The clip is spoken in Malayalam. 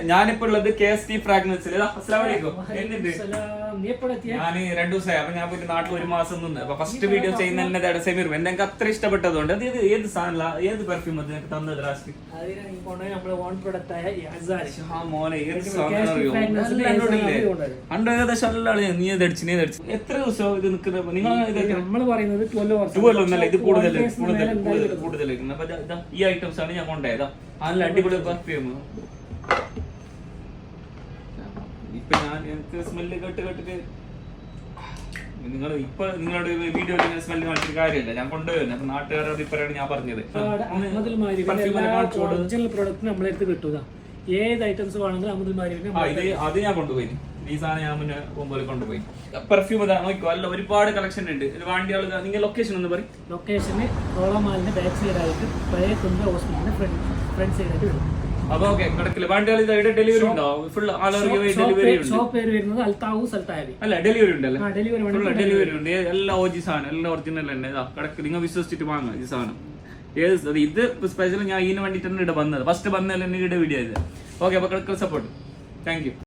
ഞാനിപ്പോ ഉള്ളത് KST ഫ്രാഗ്രൻസിൽ. ഞാൻ 2 ദിവസമായി. അപ്പൊ ഞാൻ പോയിട്ട് നാട്ടിൽ 1 മാസം നിന്ന്. അപ്പൊ ഫസ്റ്റ് വീഡിയോ ചെയ്യുന്നതിന്റെ സെമീർ എനിക്ക് അത്ര ഇഷ്ടപ്പെട്ടതുകൊണ്ട് അത് ഏത് സാധനല്ല, ഏത് പെർഫ്യൂം അത് എനിക്ക് തന്നത് ലാസ്റ്റ്? മോനെ ഏത് സാധനം അറിയോ? ഏകദേശം എല്ലാ ആളും നീ അടിച്ചു. എത്ര ദിവസം ഇത് നിൽക്കുന്നത്? നിങ്ങൾ ഒന്നല്ല, ഇത് കൂടുതൽ. അപ്പൊ ഈ ഐറ്റംസ് ആണ് ഞാൻ കൊണ്ടുപോയതാ. നല്ല അടിപൊളി പെർഫ്യൂം. ഇപ്പൊ ഞാൻ എനിക്ക് സ്മെല്ല് കേട്ടിട്ട് നിങ്ങൾ ഇപ്പൊ നിങ്ങളുടെ വീഡിയോയിൽ സ്മെല്ല് കാണിച്ചിട്ട് കാര്യമില്ല. ഞാൻ കൊണ്ടുപോയി. അപ്പൊ നാട്ടുകാരുടെ അഭിപ്രായമാണ് ഞാൻ പറഞ്ഞത്. ഏത് ഐറ്റംസ് വേണമെങ്കിലും അത് ഞാൻ കൊണ്ടുപോയി. ഈ സാധനം ഞാൻ മുന്നേ മുമ്പിൽ കൊണ്ടുപോയി. പെർഫ്യൂം നോക്കോ, അല്ല ഒരുപാട് കളക്ഷൻ ഉണ്ട്. വണ്ടി ആൾ നിങ്ങൾ ലൊക്കേഷൻ ഒന്ന് പറയും. ലൊക്കേഷന് റോളമാലിന്റെ ബാക്ക് സൈഡ് ആയിട്ട് പഴയ കുന്ദ ഹോസ്പിറ്റലിന്റെ ഫ്രണ്ട് സൈഡ് ആയിട്ട് വരും. അപ്പൊ ഓക്കെ, കിടക്കില്ല. വണ്ടികൾ ഡെലിവറി ഉണ്ടോ? ഫുൾ ഡെലിവറി ഷോപ്പ് പേര് വരുന്നത് അൽത്താവൂസ് അൽത്തായബി. അല്ല ഡെലിവറി ഉണ്ടല്ലോ. ഡെലിവറി ഉണ്ട്. എല്ലാം OG സാധനം, എല്ലാം ഒറിജിനൽ തന്നെ. കിടക്ക് നിങ്ങൾ വിശ്വസിച്ചിട്ട് വാങ്ങാം ഈ സാധനം. ഇത് സ്പെഷ്യൽ ഞാൻ ഇതിന് വേണ്ടിട്ട് തന്നെ ഇവിടെ വന്നത്. ഫസ്റ്റ് വന്നല്ലേ ഇവിടെ വീഡിയോ ചെയ്ത്. ഓക്കെ, അപ്പൊ കിടക്കൽ സപ്പോർട്ട്. Thank you.